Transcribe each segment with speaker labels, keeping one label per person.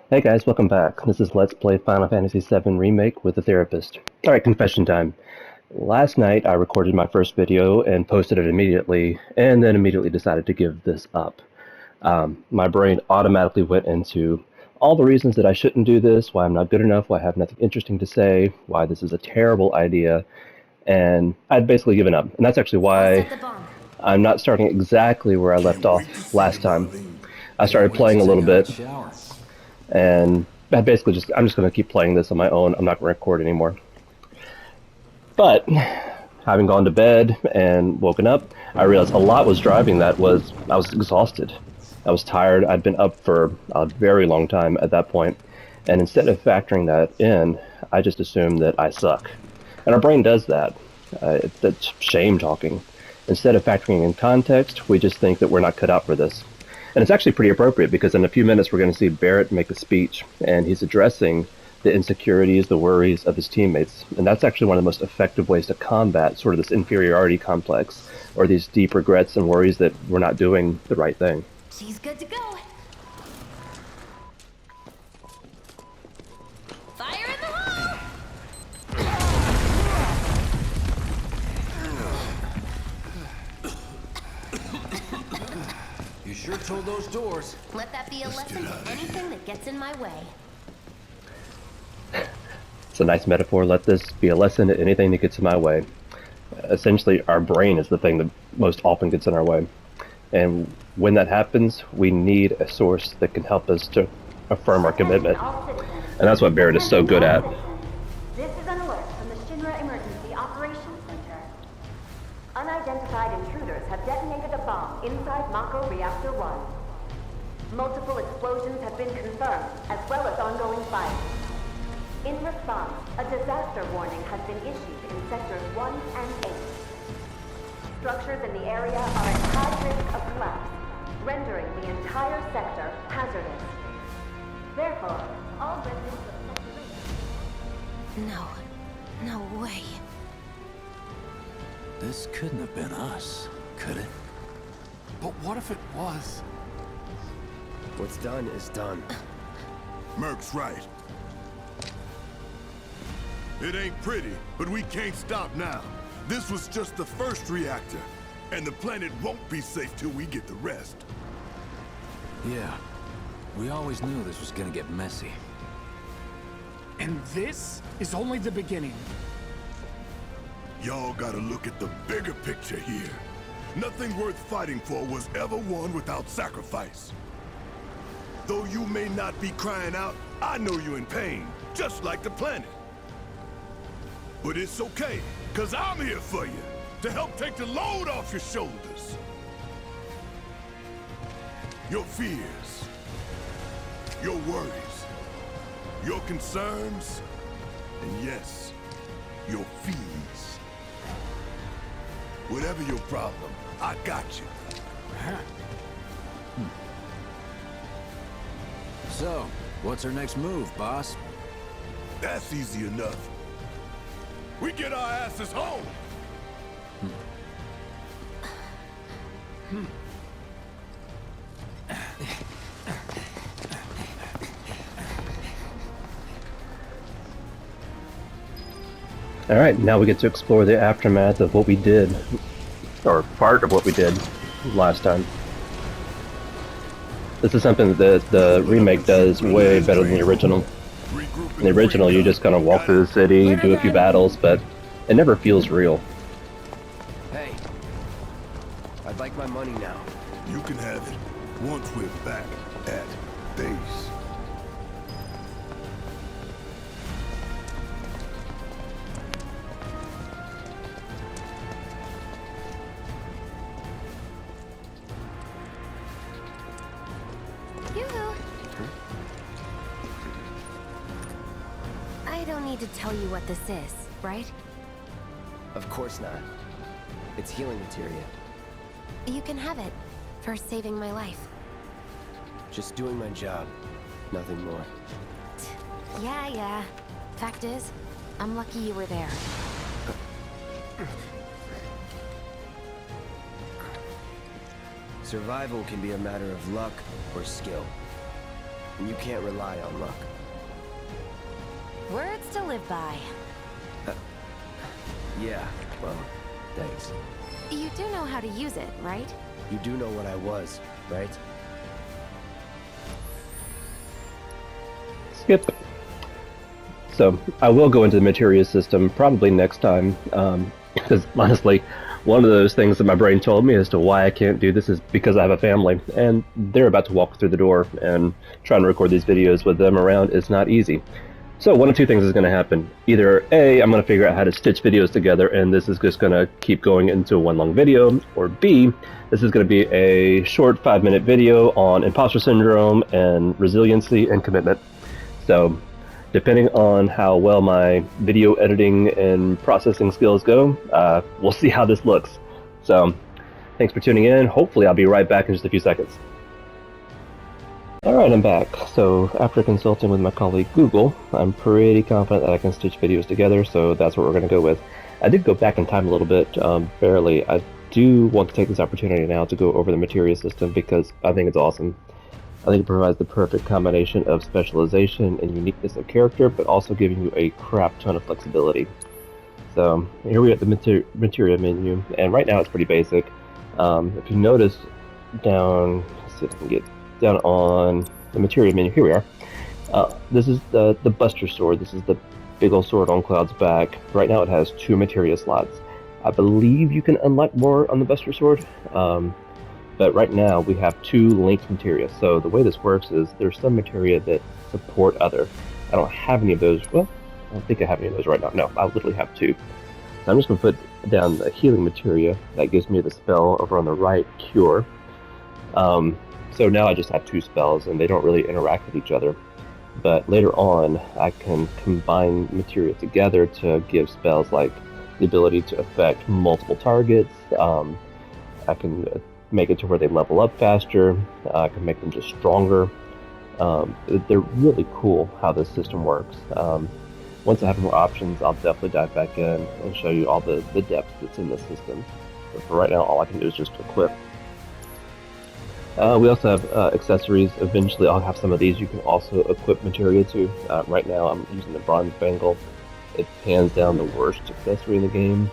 Speaker 1: Hey guys, welcome back. This is Let's Play Final Fantasy VII Remake with the Therapist. Alright, confession time. Last night I recorded my first video and posted it immediately, and then immediately decided to give this up. My brain automatically went into all the reasons that I shouldn't do this, why I'm not good enough, why I have nothing interesting to say, why this is a terrible idea, and I'd basically given up. And that's actually why I'm not starting exactly where I left off last time. I started playing a little bit, and I'm just going to keep playing this on my own. I'm not going to record anymore. But having gone to bed and woken up, I realized a lot was driving that was I was exhausted. I was tired. I'd been up for a very long time at that point, and instead of factoring that in, I just assumed that I suck. And our brain does that. That's shame talking. Instead of factoring in context, we just think that we're not cut out for this. And it's actually pretty appropriate because in a few minutes we're going to see Barrett make a speech, and he's addressing the insecurities, the worries of his teammates. And that's actually one of the most effective ways to combat sort of this inferiority complex, or these deep regrets and worries that we're not doing the right thing.
Speaker 2: She's good to go. Fire in the hole!
Speaker 3: You sure told those doors.
Speaker 2: Let that be a lesson to anything that gets in my way.
Speaker 1: It's a nice metaphor. Let this be a lesson to anything that gets in my way. Essentially, our brain is the thing that most often gets in our way. And when that happens, we need a source that can help us to affirm our commitment. And that's what Barrett is so good at.
Speaker 4: This is an alert from the Shinra Emergency Operations Center. Unidentified intruders have detonated a bomb inside Mako Reactor 1. Multiple explosions have been confirmed, as well as ongoing fire. In response, a disaster warning has been issued in Sectors 1 and 8. Structures in the area are at high risk of collapse, rendering the entire sector hazardous. Therefore, all residents of Sector 8...
Speaker 2: No way.
Speaker 3: This couldn't have been us, could it?
Speaker 5: But what if it was?
Speaker 6: What's done is done.
Speaker 5: Merc's right. It ain't pretty, but we can't stop now. This was just the first reactor, and the planet won't be safe till we get the rest.
Speaker 3: Yeah. We always knew this was gonna get messy.
Speaker 7: And this is only the beginning.
Speaker 5: Y'all gotta look at the bigger picture here. Nothing worth fighting for was ever won without sacrifice. Though you may not be crying out, I know you're in pain, just like the planet. But it's okay, cause I'm here for you, to help take the load off your shoulders. Your fears, your worries, your concerns, and yes, your fees. Whatever your problem, I got you.
Speaker 3: So, what's our next move, boss?
Speaker 5: That's easy enough. We get our asses home!
Speaker 1: Alright, now we get to explore the aftermath of what we did, or part of what we did last time. This is something that the remake does way better than the original. In the original, you just kind of walk through the city, do a few battles, but it never feels real.
Speaker 6: Hey, I'd like my money now.
Speaker 5: You can have it once we're back at base.
Speaker 2: Yoo-hoo. I don't need to tell you what this is, right?
Speaker 6: Of course not. It's healing materia.
Speaker 2: You can have it for saving my life.
Speaker 6: Just doing my job. Nothing more.
Speaker 2: Yeah. Fact is, I'm lucky you were there.
Speaker 6: Survival can be a matter of luck or skill. and you can't rely on luck.
Speaker 2: Words to live by.
Speaker 6: Yeah, well, thanks.
Speaker 2: You do know how to use it, right?
Speaker 6: You do know what I was, right?
Speaker 1: Skip. So, I will go into the materia system probably next time, because honestly, one of those things that my brain told me as to why I can't do this is because I have a family, and they're about to walk through the door, and trying to record these videos with them around is not easy. So one of two things is going to happen. Either A, I'm going to figure out how to stitch videos together, and this is just going to keep going into one long video, or B, this is going to be a short 5-minute video on imposter syndrome and resiliency and commitment. So, depending on how well my video editing and processing skills go, we'll see how this looks. So, thanks for tuning in. Hopefully I'll be right back in just a few seconds. Alright, I'm back. So, after consulting with my colleague Google, I'm pretty confident that I can stitch videos together, so that's what we're going to go with. I did go back in time a little bit, barely. I do want to take this opportunity now to go over the materia system because I think it's awesome. I think it provides the perfect combination of specialization and uniqueness of character, but also giving you a crap ton of flexibility. So here we are at the materia menu, and right now it's pretty basic. If you notice down, let's see if I can get down on the materia menu, here we are. This is the Buster Sword. This is the big old sword on Cloud's back. Right now it has 2 materia slots. I believe you can unlock more on the Buster Sword. But right now we have 2 linked materia. So the way this works is there's some materia that support other. I don't have any of those. Well, I don't think I have any of those right now. No, I literally have 2. So I'm just going to put down the healing materia. That gives me the spell over on the right, Cure. So now I just have 2 spells and they don't really interact with each other. But later on I can combine materia together to give spells like the ability to affect multiple targets. I can make it to where they level up faster. I can make them just stronger. They're really cool how this system works. Once I have more options, I'll definitely dive back in and show you all the depth that's in this system. But for right now, all I can do is just equip. We also have accessories. Eventually, I'll have some of these you can also equip materia to. Right now, I'm using the Bronze Bangle. It's hands down the worst accessory in the game.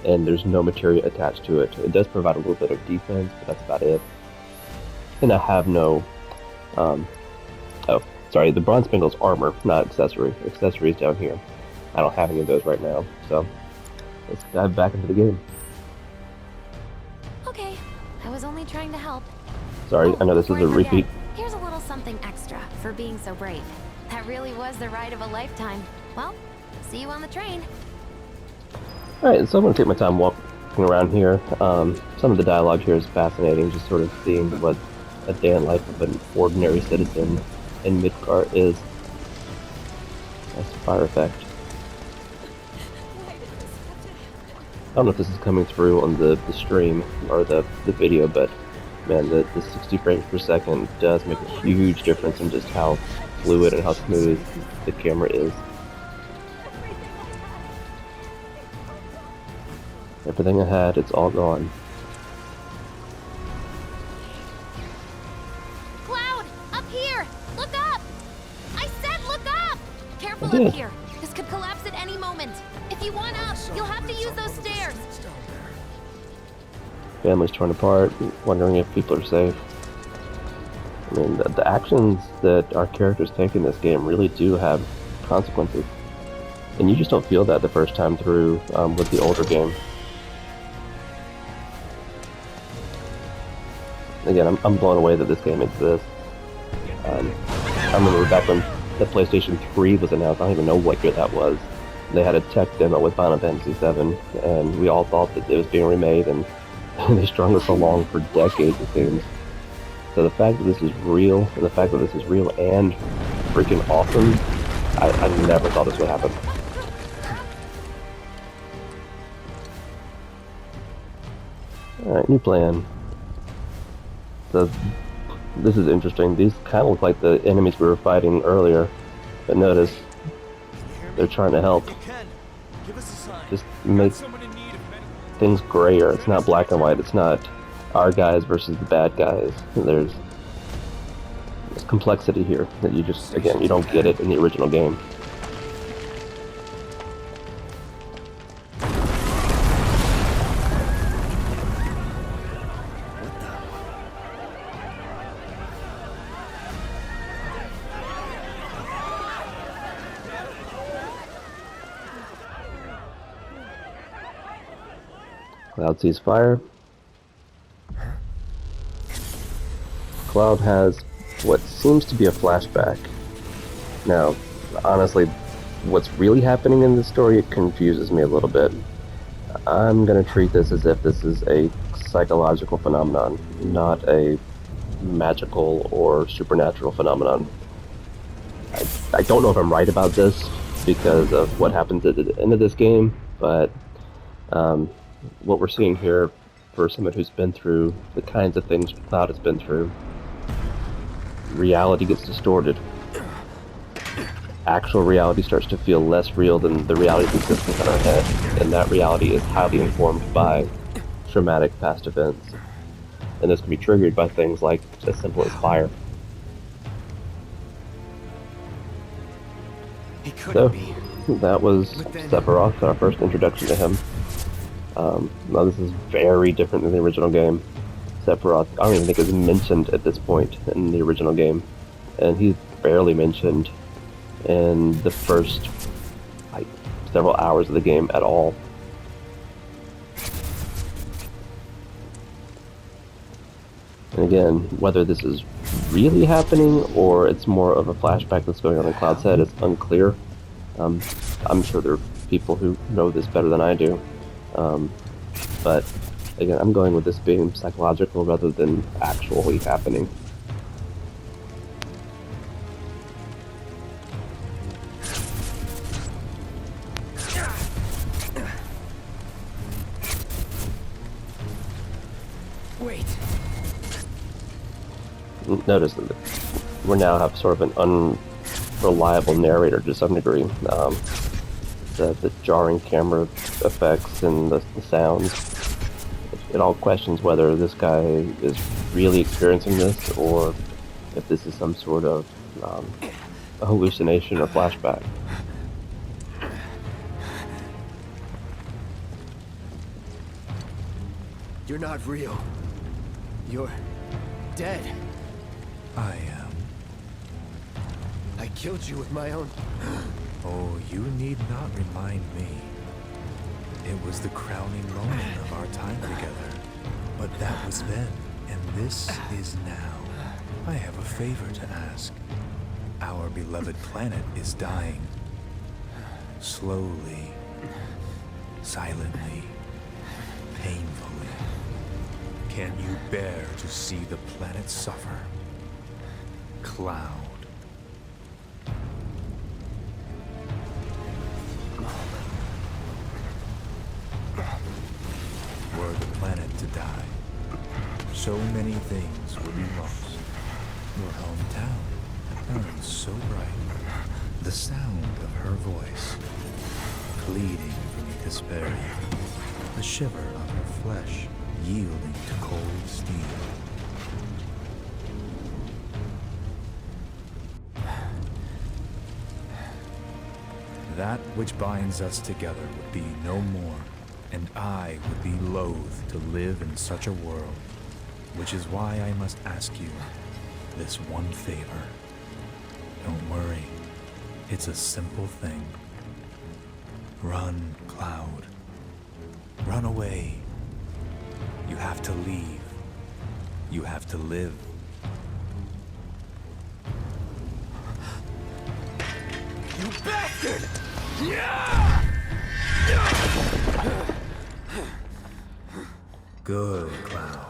Speaker 1: And there's no materia attached to it. It does provide a little bit of defense, but that's about it. And I have no... oh, sorry, the Bronze Bangle's armor, not accessory. Accessories down here. I don't have any of those right now, so let's dive back into the game.
Speaker 2: Okay, I was only trying to help.
Speaker 1: Sorry, I know this is a repeat.
Speaker 2: Here's a little something extra for being so brave. That really was the ride of a lifetime. Well, see you on the train.
Speaker 1: Alright, so I'm going to take my time walking around here. Some of the dialogue here is fascinating, just sort of seeing what a day in life of an ordinary citizen in Midgar is. Nice fire effect. I don't know if this is coming through on the stream or the video, but man, the 60 frames per second does make a huge difference in just how fluid and how smooth the camera is. Everything I had, it's all gone.
Speaker 2: Cloud! Up here! Look up! I said look up! Careful
Speaker 1: I did.
Speaker 2: up here. This could collapse at any moment. If you want up, you'll have to use those stairs.
Speaker 1: Families torn apart, wondering if people are safe. I mean, the actions that our characters take in this game really do have consequences. And you just don't feel that the first time through with the older game. Again, I'm blown away that this game exists. I remember back when the PlayStation 3 was announced, I don't even know what year that was. They had a tech demo with Final Fantasy 7, and we all thought that it was being remade, and they strung us along for decades, it seems. So the fact that this is real, and the fact that this is real and freaking awesome, I never thought this would happen. Alright, new plan. So, this is interesting. These kind of look like the enemies we were fighting earlier. But notice, they're trying to help. Just make things grayer. It's not black and white. It's not our guys versus the bad guys. There's complexity here that you just, again, you don't get it in the original game. Cloud sees fire. Cloud has what seems to be a flashback. Now, honestly, what's really happening in this story, it confuses me a little bit. I'm going to treat this as if this is a psychological phenomenon, not a magical or supernatural phenomenon. I don't know if I'm right about this because of what happens at the end of this game, but what we're seeing here, for someone who's been through the kinds of things Cloud has been through, reality gets distorted. Actual reality starts to feel less real than the reality that exists within our head, and that reality is highly informed by traumatic past events. And this can be triggered by things like as simple as fire. So, that was Sephiroth, our first introduction to him. Now this is very different than the original game. Sephiroth, I don't even think is mentioned at this point in the original game, and he's barely mentioned in the first, like, several hours of the game at all. And again, whether this is really happening or it's more of a flashback that's going on in Cloud's head is unclear. I'm sure there are people who know this better than I do. But again, I'm going with this being psychological rather than actually happening.
Speaker 6: Wait.
Speaker 1: Notice that we now have sort of an unreliable narrator to some degree. The jarring camera effects and the sounds. It all questions whether this guy is really experiencing this or if this is some sort of a hallucination or flashback.
Speaker 6: You're not real. You're dead.
Speaker 8: I am.
Speaker 6: I killed you with my own...
Speaker 8: Oh, you need not remind me. It was the crowning moment of our time together. But that was then, and this is now. I have a favor to ask. Our beloved planet is dying. Slowly. Silently. Painfully. Can you bear to see the planet suffer? Cloud. Were the planet to die, so many things would be lost. Your hometown burned so bright. The sound of her voice, pleading for me to spare you. The shiver of her flesh, yielding to cold steel. That which binds us together would be no more, and I would be loath to live in such a world, which is why I must ask you this one favor. Don't worry, it's a simple thing. Run, Cloud. Run away. You have to leave. You have to live.
Speaker 6: You bastard!
Speaker 8: Good, Cloud.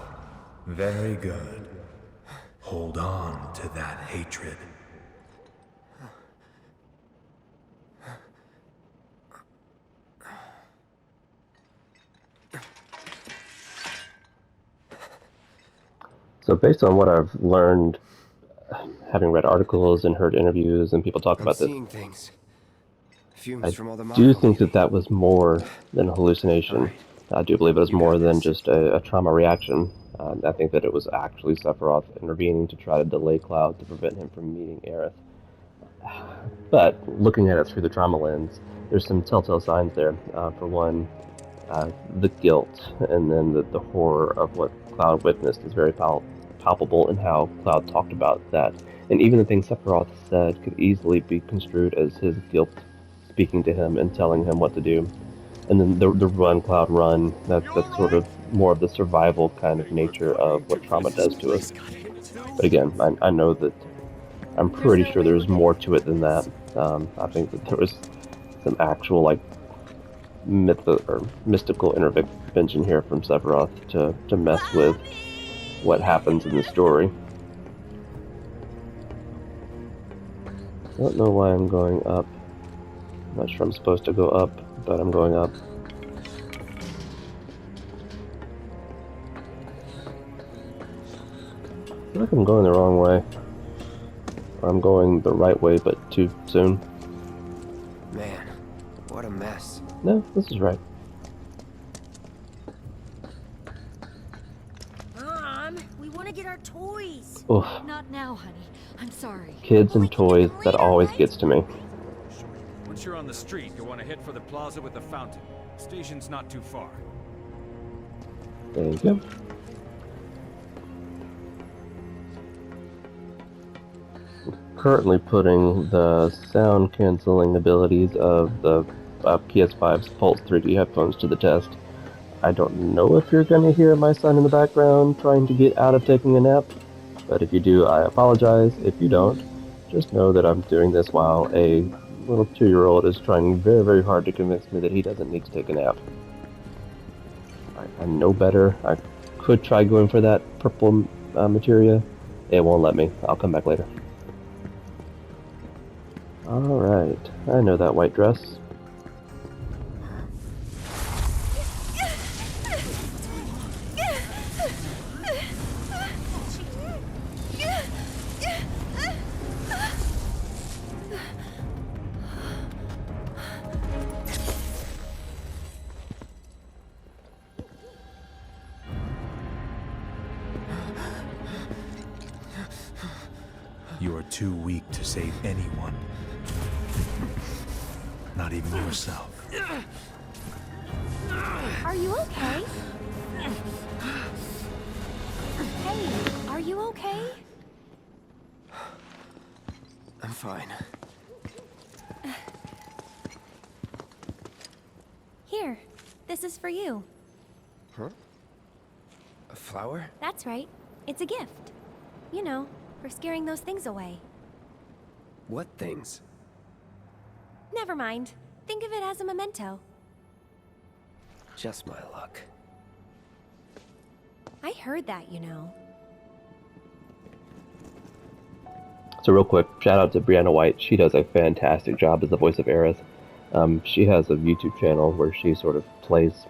Speaker 8: Very good. Hold on to that hatred.
Speaker 1: So based on what I've learned, having read articles and heard interviews and people talk about this,
Speaker 6: seeing things.
Speaker 1: I
Speaker 6: Fumes from all the
Speaker 1: do
Speaker 6: Mako
Speaker 1: think
Speaker 6: leaving.
Speaker 1: that was more than a hallucination. I do believe it was more than just a trauma reaction. I think that it was actually Sephiroth intervening to try to delay Cloud to prevent him from meeting Aerith. But looking at it through the trauma lens, there's some telltale signs there. For one, the guilt and then the horror of what Cloud witnessed is very palpable in how Cloud talked about that. And even the things Sephiroth said could easily be construed as his guilt speaking to him and telling him what to do. And then the run, Cloud, run, that's sort of more of the survival kind of nature of what trauma does to us. But again, I know that I'm pretty sure there's more to it than that. I think that there was some actual, like, mystical intervention here from Sephiroth to mess with what happens in the story. I don't know why I'm going up. I'm not sure I'm supposed to go up, but I'm going up. I feel like I'm going the wrong way. Or I'm going the right way, but too soon.
Speaker 6: Man, what a mess.
Speaker 1: No, this is right.
Speaker 9: Mom, we want to get our toys.
Speaker 1: Oof.
Speaker 2: Not now, honey. I'm sorry.
Speaker 1: Kids and toys, that always gets to me.
Speaker 10: Once you're on the street, you'll want to head for the plaza with the fountain. Station's not too far.
Speaker 1: There you go. Currently putting the sound canceling abilities of the PS5's Pulse 3D headphones to the test. I don't know if you're going to hear my son in the background trying to get out of taking a nap, but if you do, I apologize. If you don't, just know that I'm doing this while a little 2-year-old is trying very, very hard to convince me that he doesn't need to take a nap. I know better. I could try going for that purple materia. It won't let me. I'll come back later. Alright, I know that white dress.
Speaker 8: You are too weak to save anyone. Not even yourself.
Speaker 2: Are you okay? Hey, are you okay?
Speaker 6: I'm fine.
Speaker 2: Here, this is for you.
Speaker 6: Huh? A flower?
Speaker 2: That's right. It's a gift. You know, for scaring those things away.
Speaker 6: What things?
Speaker 2: Never mind. Think of it as a memento.
Speaker 6: Just my luck.
Speaker 2: I heard that, you know.
Speaker 1: So real quick, shout out to Brianna White. She does a fantastic job as the voice of Aerith. She has a YouTube channel where she sort of plays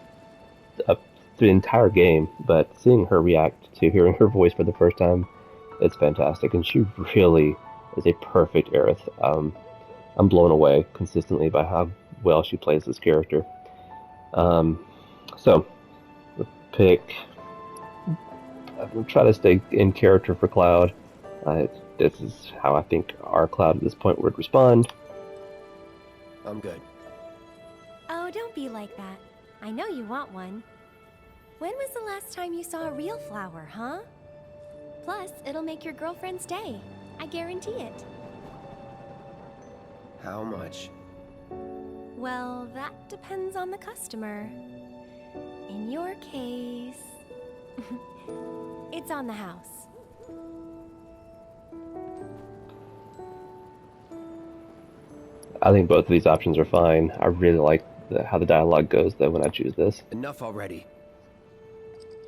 Speaker 1: the entire game, but seeing her react to hearing her voice for the first time, it's fantastic. And she really is a perfect Aerith. I'm blown away consistently by how well she plays this character. So, the pick. I'm going to try to stay in character for Cloud. This is how I think our Cloud at this point would respond.
Speaker 6: I'm good.
Speaker 2: Oh, don't be like that. I know you want one. When was the last time you saw a real flower, huh? Plus, it'll make your girlfriend stay. I guarantee it.
Speaker 6: How much?
Speaker 2: Well, that depends on the customer. In your case, it's on the house.
Speaker 1: I think both of these options are fine. I really like how the dialogue goes, though, when I choose this.
Speaker 6: Enough already.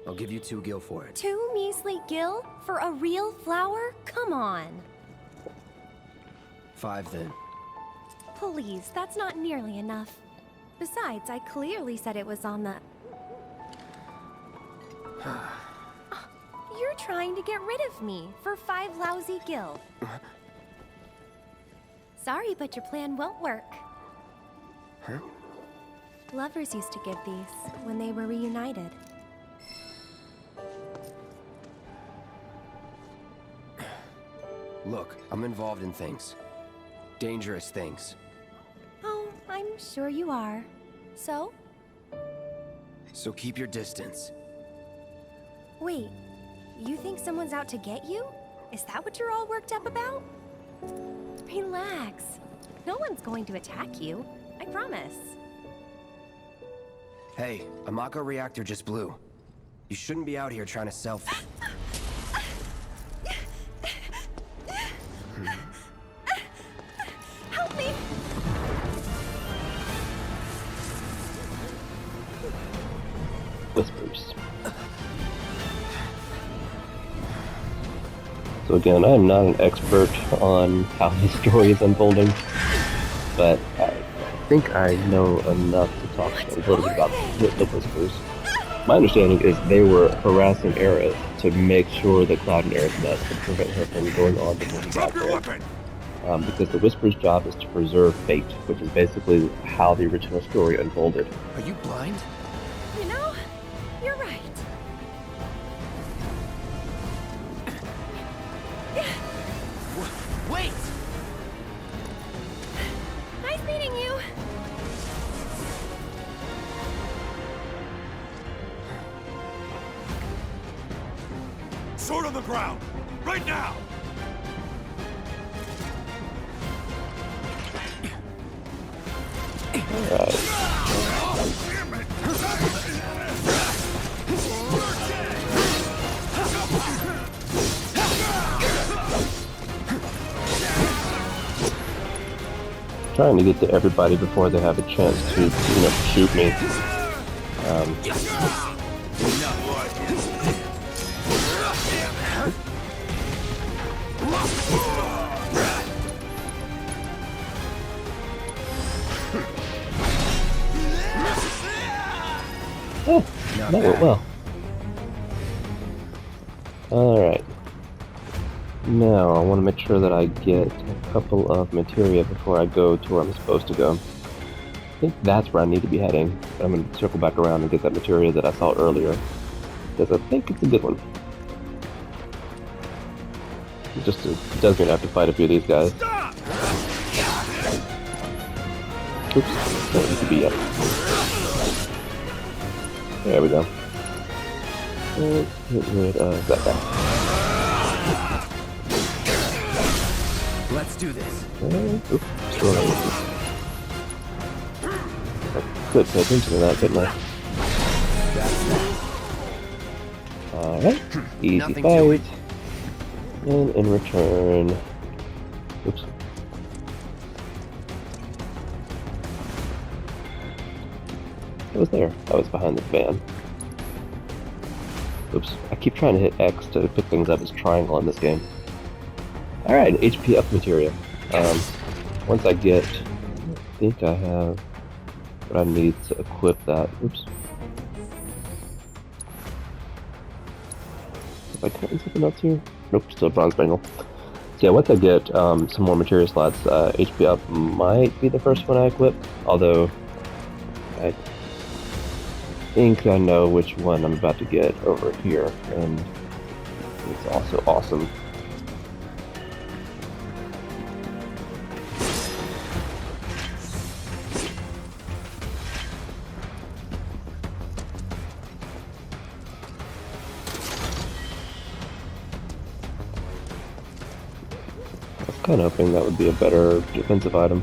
Speaker 6: I'll give you 2 gil for it.
Speaker 2: 2 measly gil for a real flower? Come on.
Speaker 6: 5 then.
Speaker 2: Please, that's not nearly enough. Besides, I clearly said it was on the... You're trying to get rid of me for 5 lousy gil. Sorry, but your plan won't work.
Speaker 6: Huh?
Speaker 2: Lovers used to give these when they were reunited.
Speaker 6: Look, I'm involved in things. Dangerous things.
Speaker 2: Oh, I'm sure you are. So?
Speaker 6: So keep your distance.
Speaker 2: Wait, you think someone's out to get you? Is that what you're all worked up about? Relax. No one's going to attack you. I promise.
Speaker 6: Hey, a Mako reactor just blew. You shouldn't be out here trying to
Speaker 2: Help me!
Speaker 1: Whispers. So again, I'm not an expert on how the story is unfolding, but I think I know enough to talk a little bit about the Whispers. My understanding is they were harassing Aerith to make sure that Cloud and Aerith met to prevent her from going on to the
Speaker 5: Drop your weapon!
Speaker 1: because the Whisper's job is to preserve fate, which is basically how the original story unfolded.
Speaker 6: Are you blind?
Speaker 2: You know, you're right.
Speaker 6: Wait!
Speaker 2: Nice meeting you.
Speaker 5: Sword on the ground! Right now!
Speaker 1: Trying to get to everybody before they have a chance to, shoot me. Oh, that went well. Alright. Now, I want to make sure that I get a couple of materia before I go to where I'm supposed to go. I think that's where I need to be heading, but I'm going to circle back around and get that materia that I saw earlier, because I think it's a good one. It just does mean I have to fight a few of these guys. Oops, that needs to be up. There we go. Let's get rid of that guy.
Speaker 6: Let's do this.
Speaker 1: Oops, I could pay attention to that, couldn't I? Alright, easy fight. And in return... Oops. It was there. I was behind the van. Oops. I keep trying to hit X to pick things up as triangle in this game. Alright, HP up materia. Once I get... I think I have what I need to equip that. Oops. Have I gotten something else here? Nope, still bronze bangle. So yeah, once I get some more materia slots, HP up might be the first one I equip, although I think I know which one I'm about to get over here, and it's also awesome. I was kind of hoping that would be a better defensive item.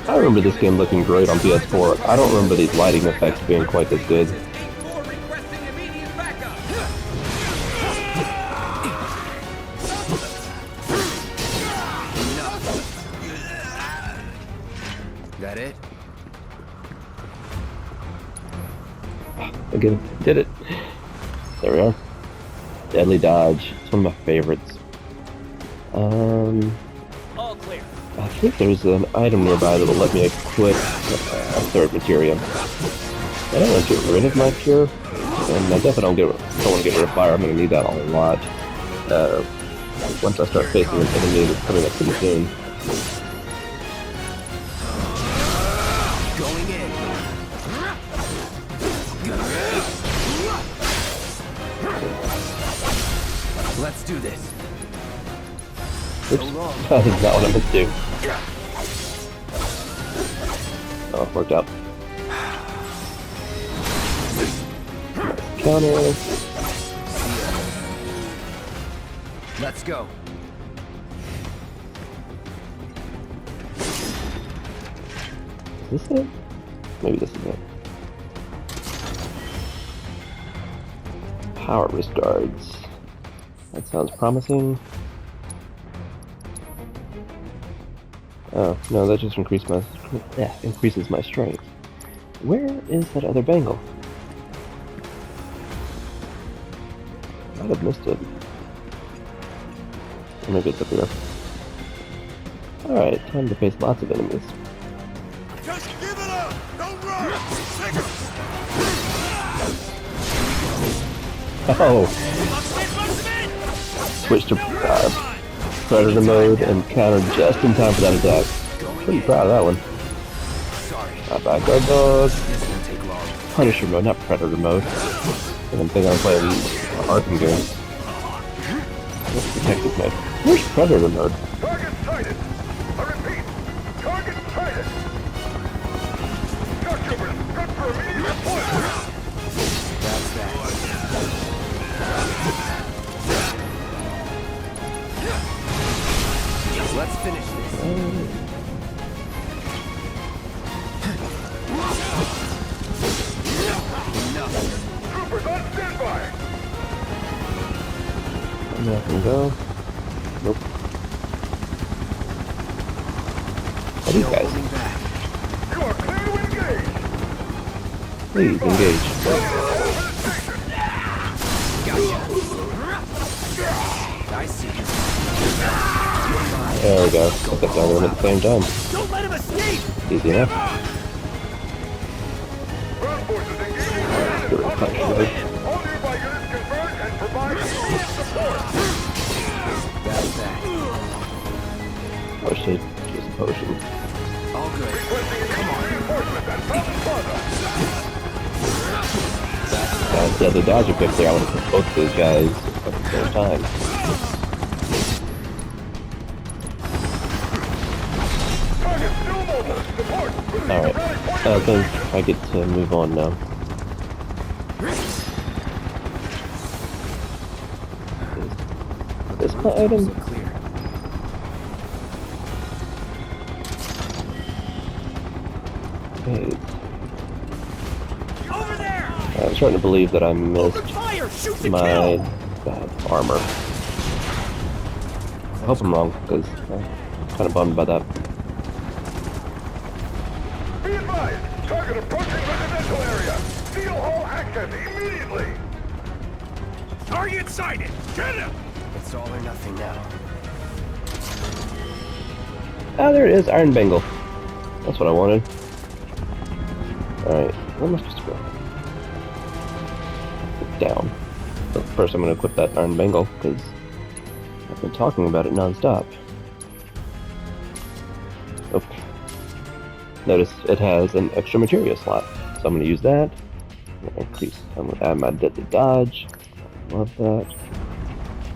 Speaker 1: I remember this game looking great on PS4. I don't remember these lighting effects being quite as good.
Speaker 6: That it?
Speaker 1: Again, did it. There we are. Deadly dodge. It's one of my favorites.
Speaker 10: All clear.
Speaker 1: I think there's an item nearby that will let me equip a third materia. I don't want to get rid of my cure, and I definitely don't want to get rid of fire. I'm going to need that a lot. once I start facing an enemy that's coming up pretty soon.
Speaker 6: Going in. Let's do this.
Speaker 1: Oops, that is not what I meant to do. Oh, it worked out. Counter.
Speaker 6: Let's go.
Speaker 1: Is this it? Maybe this is it. Power wrist guards. That sounds promising. Oh, no, that just increases my strength. Where is that other bangle? I might have missed it. Or maybe it's up here. Alright, time to face lots of enemies.
Speaker 5: Just give it up! Don't run!
Speaker 1: Oh! Switch to Predator mode and counter just in time for that attack. Pretty proud of that one. Not bad. Guard dog. Punisher mode, not Predator mode. I didn't think I was playing Arkham games. What's Detective mode? Where's Predator mode?
Speaker 5: Target sighted! I repeat, target sighted! Shocktroopers, good for immediate deployment!
Speaker 6: That's that. Let's finish this.
Speaker 5: Troopers on standby!
Speaker 1: And I can go. Nope. What are these guys?
Speaker 5: You are clear to engage!
Speaker 1: Please engage.
Speaker 6: I see.
Speaker 1: There we go. I think I got them at the same time.
Speaker 7: Don't let him escape!
Speaker 1: Easy enough.
Speaker 5: Ground forces engaging
Speaker 1: Good punch, right?
Speaker 5: all nearby units converge and provide immediate support!
Speaker 6: That's that.
Speaker 1: Or should use a potion.
Speaker 6: All good.
Speaker 5: Requesting immediate reinforcements at Fountain Plaza!
Speaker 1: Yeah, the dodge equip there, I want to put both of those guys at the same time.
Speaker 5: Target still mobile! Support!
Speaker 1: Alright, I think I get to move on now. Is this my item?
Speaker 6: Clear.
Speaker 1: Hey,
Speaker 7: Over there!
Speaker 1: I'm starting to believe that I missed
Speaker 7: Open fire! Shoot to
Speaker 1: my
Speaker 7: kill!
Speaker 1: armor. I hope I'm wrong, because I'm kind of bummed by that.
Speaker 5: Be advised! Target approaching residential area! Steel hull access immediately!
Speaker 7: Target sighted! Get him!
Speaker 6: It's all or nothing now.
Speaker 1: Ah, there it is, Iron Bangle. That's what I wanted. Alright, where am I supposed to go? Down. But first I'm going to equip that Iron Bangle, because I've been talking about it non-stop. Oh. Notice it has an extra materia slot, so I'm going to use that. I'm going to add my deadly dodge. Love that.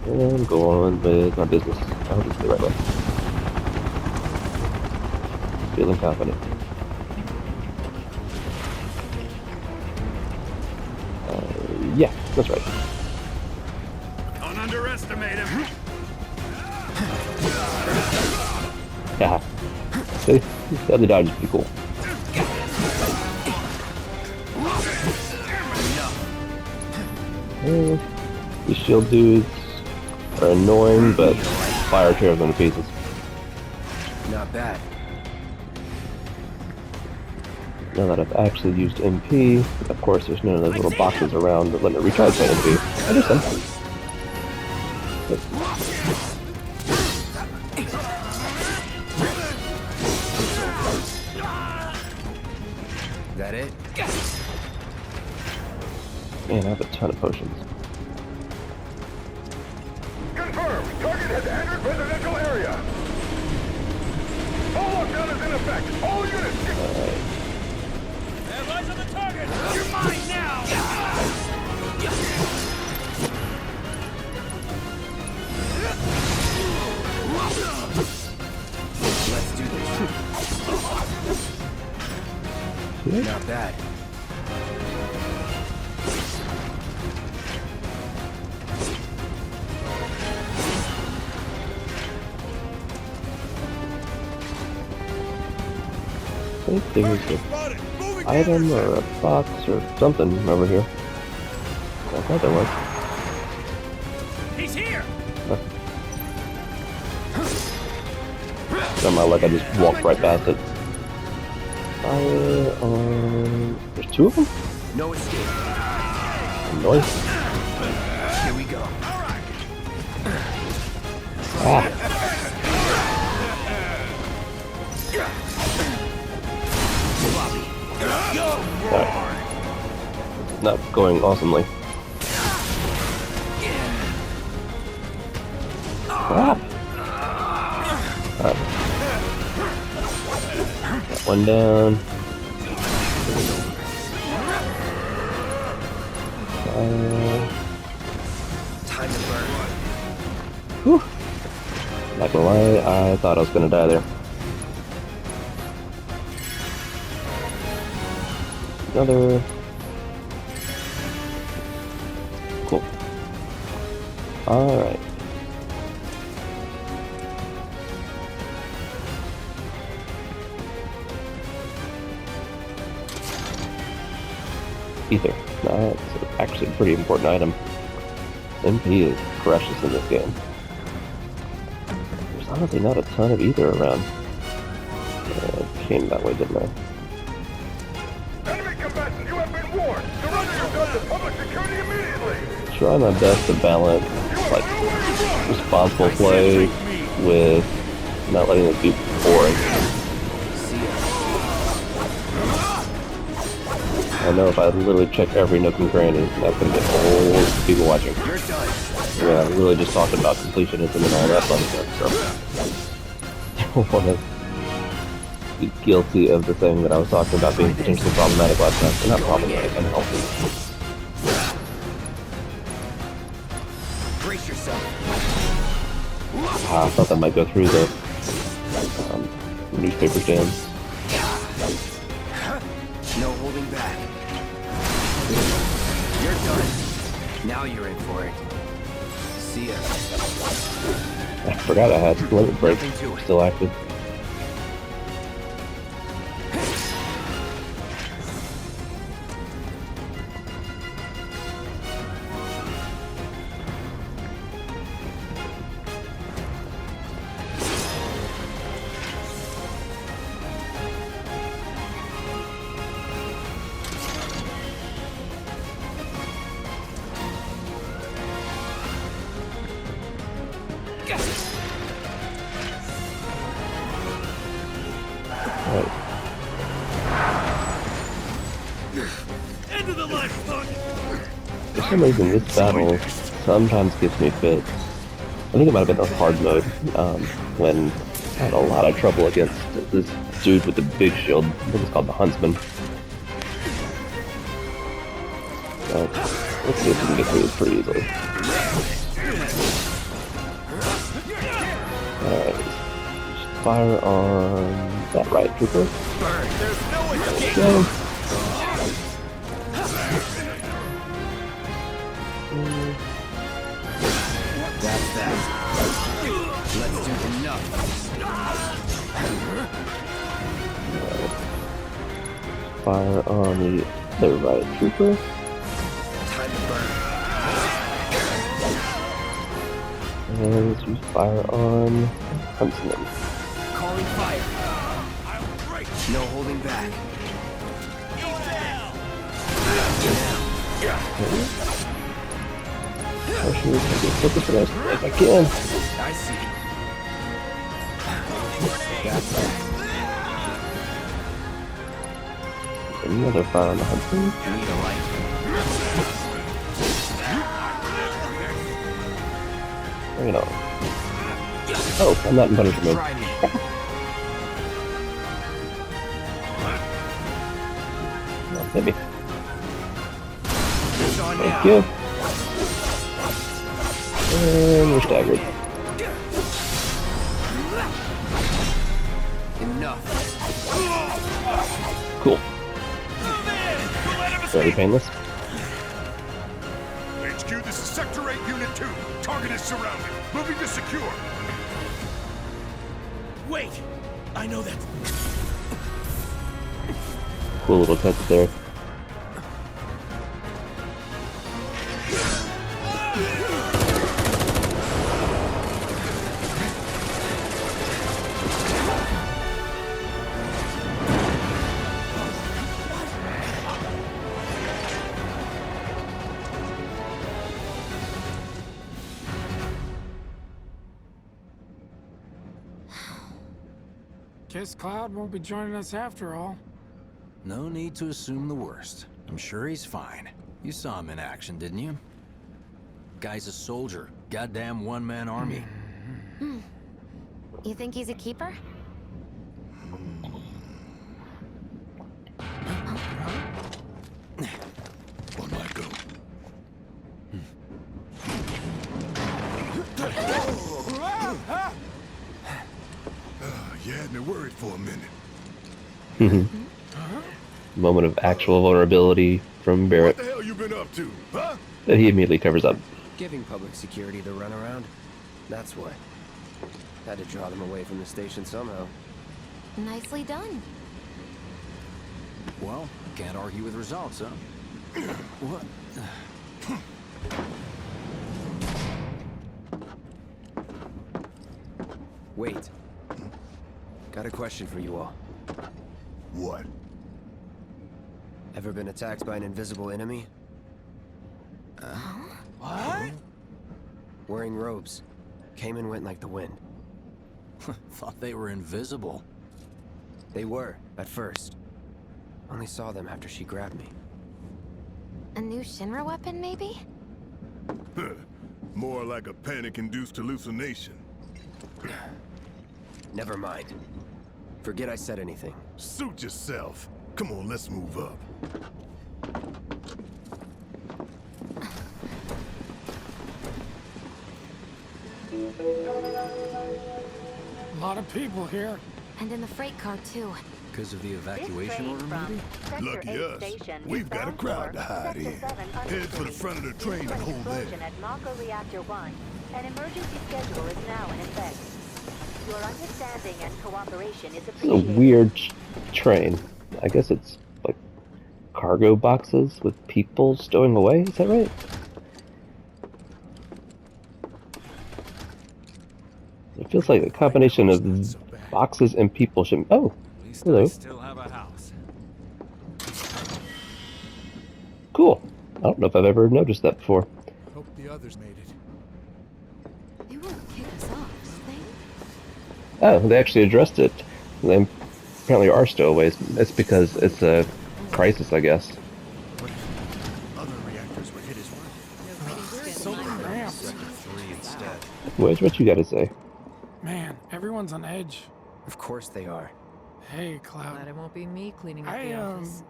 Speaker 1: And go on with my business. I hope it's the right way. Feeling confident. Yeah, that's right.
Speaker 7: Don't underestimate him!
Speaker 1: Yeah. See? The other dodge is pretty cool. These shield dudes are annoying, but fire tears them to pieces.
Speaker 6: Not bad.
Speaker 1: Now that I've actually used MP, of course there's none of those little boxes around that let me recharge my MP. I just some.
Speaker 6: That it?
Speaker 1: Man, I have a ton of potions.
Speaker 5: Confirmed! Target has entered residential area. All lockdown is in effect. All units get...
Speaker 10: Have eyes on the target! You're mine now!
Speaker 6: Let's do this. Not bad.
Speaker 1: I think there's an item or a box or something over here. I thought there was.
Speaker 10: He's here!
Speaker 1: Somehow, like I just walked right past it. There's two of them?
Speaker 6: No escape.
Speaker 1: Noise.
Speaker 6: Here we go.
Speaker 1: Ah. Alright. Not going awesomely. Ah. Got one down.
Speaker 6: Time to burn.
Speaker 1: Whew. Not gonna lie, I thought I was gonna die there. Another. Cool. Alright. Ether. That's actually a pretty important item. MP is precious in this game. There's honestly not a ton of ether around. Came that way, didn't I?
Speaker 5: Enemy combatants, you have been warned. Surrender yourself to public security immediately.
Speaker 1: Try my best to balance like responsible play with not letting it be boring. I know if I literally check every nook and cranny, that's gonna get old people watching. Yeah, I really just talked about completionism and all that fun stuff, so I don't want to be guilty of the thing that I was talking about being potentially problematic last time. Well, not problematic, unhealthy.
Speaker 6: Brace yourself.
Speaker 1: I thought that might go through the newspaper stands.
Speaker 6: No holding back. You're done. Now you're in for it. See ya.
Speaker 1: I forgot I had limit break still active.
Speaker 10: Into the life, punk!
Speaker 1: For some reason, this battle sometimes gives me fits. I think it might have been the hard mode, when I had a lot of trouble against this dude with the big shield. I think it's called the Huntsman. So, let's see if we can get through this pretty easily. Alright. Fire on that right trooper. Go.
Speaker 6: That's that. Let's do enough.
Speaker 1: Fire on the right trooper.
Speaker 6: Time to burn.
Speaker 1: And let's use fire on Huntsman.
Speaker 6: Calling fire. No holding back.
Speaker 1: Actually, I can focus on this if I can.
Speaker 6: I see. That's it.
Speaker 1: Another fire on the Huntsman.
Speaker 6: Need a light.
Speaker 1: Bring it on. Oh, I'm not in punishment mode.
Speaker 6: Try me.
Speaker 1: Oh, hit me.
Speaker 6: It's on
Speaker 1: Thank
Speaker 6: now.
Speaker 1: you. And we're staggered.
Speaker 6: Enough.
Speaker 1: Cool. Fairly painless.
Speaker 5: HQ, this is Sector 8, Unit 2. Target is surrounded. Moving to secure.
Speaker 7: Wait! I know that.
Speaker 1: Cool little cut there.
Speaker 7: Guess Cloud won't be joining us after all.
Speaker 3: No need to assume the worst. I'm sure he's fine. You saw him in action, didn't you? Guy's a soldier. Goddamn one-man army.
Speaker 2: You think he's a keeper?
Speaker 5: On my go. You had me worried for a minute.
Speaker 1: Moment of actual vulnerability from Barrett
Speaker 5: What the hell you been up to, huh?
Speaker 1: that he immediately covers up.
Speaker 6: Giving public security the runaround. That's what. Had to draw them away from the station somehow.
Speaker 2: Nicely done.
Speaker 3: Well, can't argue with results, huh? What?
Speaker 6: Wait. Got a question for you all.
Speaker 5: What?
Speaker 6: Ever been attacked by an invisible enemy?
Speaker 7: What?
Speaker 6: Wearing robes. Came and went like the wind.
Speaker 3: Thought they were invisible.
Speaker 6: They were, at first. Only saw them after she grabbed me.
Speaker 2: A new Shinra weapon, maybe?
Speaker 5: More like a panic-induced hallucination.
Speaker 6: Never mind. Forget I said anything.
Speaker 5: Suit yourself. Come on, let's move up.
Speaker 7: A lot of people here.
Speaker 2: And in the freight car, too.
Speaker 3: Because of the evacuation order, maybe?
Speaker 5: Lucky us. We've got a crowd to hide in. Head for the front of the train and hold there.
Speaker 4: At Mako Reactor 1. An emergency schedule is now in effect. Your understanding and cooperation is
Speaker 1: It's a
Speaker 4: appreciated.
Speaker 1: weird train. I guess it's like cargo boxes with people stowing away. Is that right? It feels like a combination of boxes and people should. Oh,
Speaker 10: At least
Speaker 1: hello.
Speaker 10: I still have a house.
Speaker 1: Cool. I don't know if I've ever noticed that before.
Speaker 7: Hope the others made it.
Speaker 2: They won't kick us off, will they?
Speaker 1: Oh, they actually addressed it. They apparently are stowaways. It's because it's a crisis, I guess.
Speaker 5: Other reactors were hit as well.
Speaker 7: So cramped.
Speaker 1: Where's what you got to say?
Speaker 7: Man, everyone's on edge.
Speaker 6: Of course they are.
Speaker 7: Hey, Cloud.
Speaker 11: Glad it won't be me cleaning up
Speaker 7: I,
Speaker 11: the office.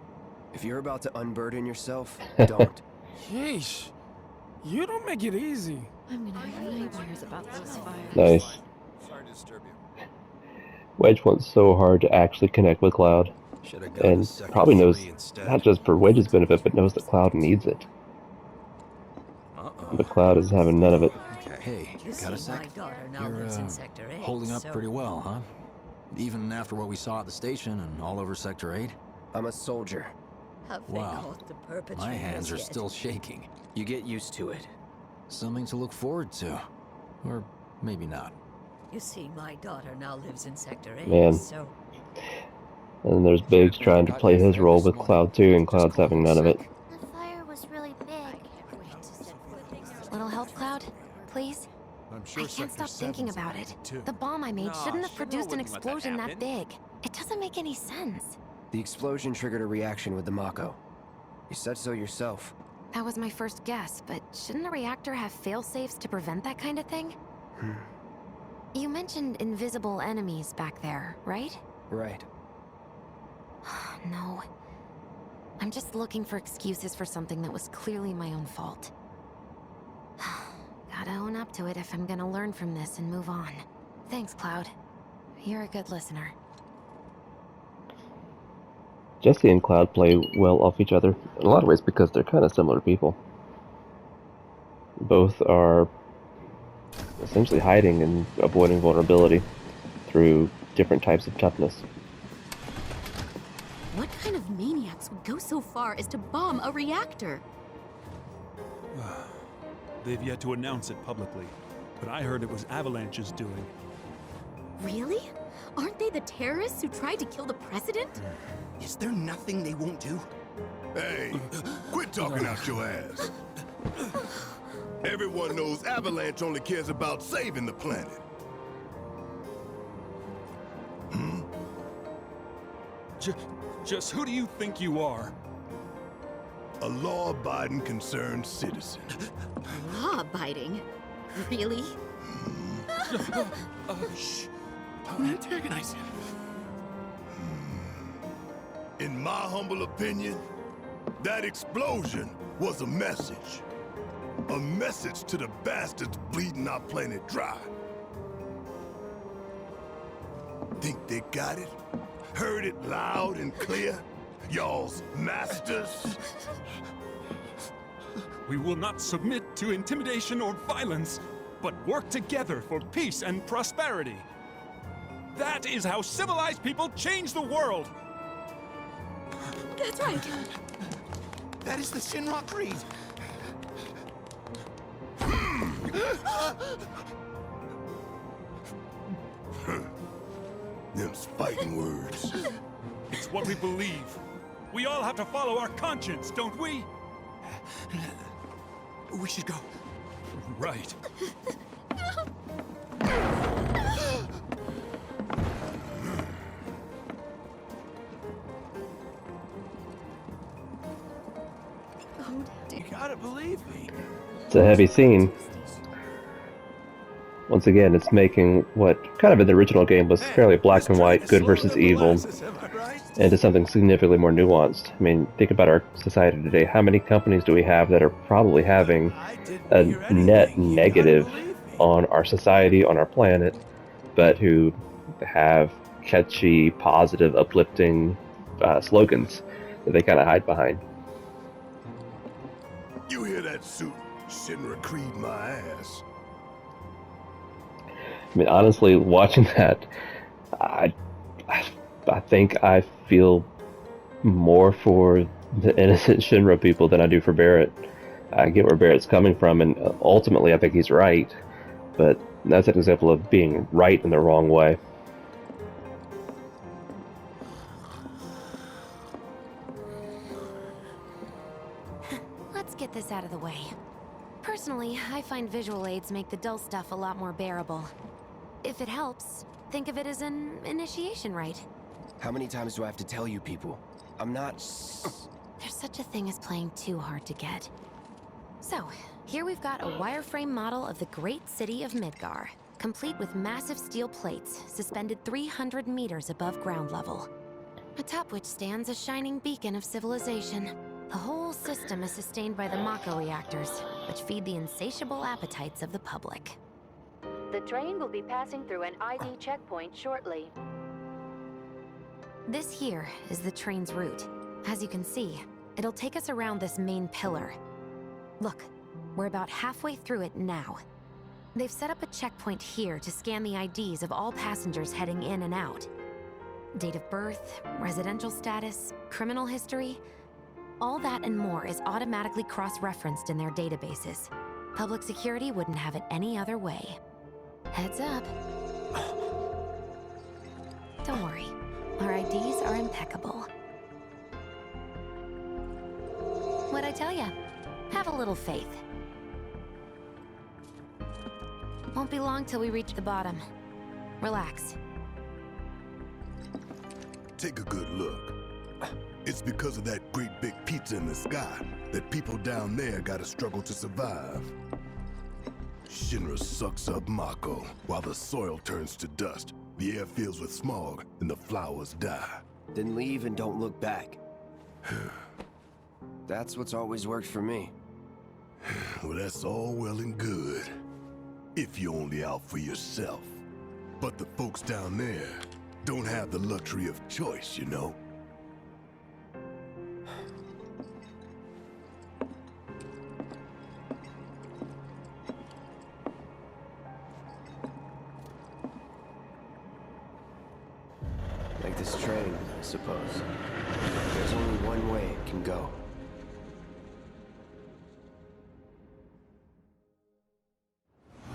Speaker 6: If you're about to unburden yourself, don't.
Speaker 7: Yeesh. You don't make it easy.
Speaker 11: I'm gonna have nightmares about those fires.
Speaker 1: Nice.
Speaker 3: Sorry to disturb you.
Speaker 1: Wedge wants so hard to actually connect with Cloud,
Speaker 3: Should've gone
Speaker 1: and
Speaker 3: to Sector
Speaker 1: probably knows
Speaker 3: 3 instead.
Speaker 1: not just for Wedge's benefit, but knows that Cloud needs it. But Cloud is having none of it.
Speaker 3: Hey,
Speaker 11: You
Speaker 3: got a
Speaker 11: see, my
Speaker 3: sec?
Speaker 11: daughter now
Speaker 3: You're,
Speaker 11: lives in Sector 8,
Speaker 3: holding up
Speaker 11: so
Speaker 3: pretty well, huh? Even after what we saw at the station and all over Sector 8?
Speaker 6: I'm a soldier.
Speaker 11: have they
Speaker 3: Wow.
Speaker 11: caught the perpetrators
Speaker 3: My hands are
Speaker 11: yet?
Speaker 3: still shaking.
Speaker 6: You get used to it.
Speaker 3: Something to look forward to. Or maybe not.
Speaker 11: You see, my daughter now lives in Sector 8,
Speaker 1: Man.
Speaker 11: so
Speaker 1: And there's Biggs trying to play his role with Cloud too, and Cloud's having none of it.
Speaker 2: The fire was really big. Little help, Cloud? Please? I can't stop thinking about it. The bomb I made shouldn't have produced an explosion that big. It doesn't make any sense.
Speaker 6: The explosion triggered a reaction with the Mako. You said so yourself.
Speaker 2: That was my first guess, but shouldn't a reactor have fail-safes to prevent that kind of thing? You mentioned invisible enemies back there, right?
Speaker 6: Right.
Speaker 2: No. I'm just looking for excuses for something that was clearly my own fault. Gotta own up to it if I'm gonna learn from this and move on. Thanks, Cloud. You're a good listener.
Speaker 1: Jesse and Cloud play well off each other, in a lot of ways because they're kind of similar people. Both are essentially hiding and avoiding vulnerability through different types of toughness.
Speaker 12: What kind of maniacs would go so far as to bomb a reactor?
Speaker 13: They've yet to announce it publicly, but I heard it was Avalanche's doing.
Speaker 12: Really? Aren't they the terrorists who tried to kill the president?
Speaker 14: Is there nothing they won't do?
Speaker 5: Hey, quit talking out your ass. Everyone knows Avalanche only cares about saving the planet.
Speaker 13: Just who do you think you are?
Speaker 5: A law-abiding, concerned citizen.
Speaker 12: Law-abiding? Really?
Speaker 14: Shh. Don't antagonize him.
Speaker 5: In my humble opinion, that explosion was a message. A message to the bastards bleeding our planet dry. Think they got it? Heard it loud and clear? Y'all's masters?
Speaker 13: We will not submit to intimidation or violence, but work together for peace and prosperity. That is how civilized people change the world!
Speaker 12: That's right.
Speaker 14: That is the Shinra Creed.
Speaker 5: Them's fighting words.
Speaker 13: It's what we believe. We all have to follow our conscience, don't we?
Speaker 14: We should go.
Speaker 13: Right.
Speaker 14: You gotta believe me.
Speaker 1: It's a heavy scene. Once again, it's making what kind of in the original game was fairly black and white, good versus evil, into something significantly more nuanced. I mean, think about our society today. How many companies do we have that are probably having a net negative on our society, on our planet, but who have catchy, positive, uplifting slogans that they kind of hide behind?
Speaker 5: You hear that suit? Shinra Creed my ass.
Speaker 1: I mean, honestly, watching that, I think I feel more for the innocent Shinra people than I do for Barrett. I get where Barrett's coming from, and ultimately I think he's right, but that's an example of being right in the wrong way.
Speaker 2: Let's get this out of the way. Personally, I find visual aids make the dull stuff a lot more bearable. If it helps, think of it as an initiation rite.
Speaker 6: How many times do I have to tell you people? I'm not...
Speaker 2: There's such a thing as playing too hard to get. So, here we've got a wireframe model of the great city of Midgar, complete with massive steel plates suspended 300 meters above ground level, atop which stands a shining beacon of civilization. The whole system is sustained by the Mako reactors, which feed the insatiable appetites of the public.
Speaker 4: The train will be passing through an ID checkpoint shortly.
Speaker 2: This here is the train's route. As you can see, it'll take us around this main pillar. Look, we're about halfway through it now. They've set up a checkpoint here to scan the IDs of all passengers heading in and out. Date of birth, residential status, criminal history, all that and more is automatically cross-referenced in their databases. Public security wouldn't have it any other way. Heads up. Don't worry, our IDs are impeccable. What'd I tell ya? Have a little faith. Won't be long till we reach the bottom. Relax.
Speaker 5: Take a good look. It's because of that great big pizza in the sky that people down there gotta struggle to survive. Shinra sucks up Mako, while the soil turns to dust, the air fills with smog, and the flowers die.
Speaker 6: Then leave and don't look back. That's what's always worked for me.
Speaker 5: Well, that's all well and good. If you're only out for yourself. But the folks down there don't have the luxury of choice, you know?
Speaker 6: Like this train, I suppose. There's only one way it can go.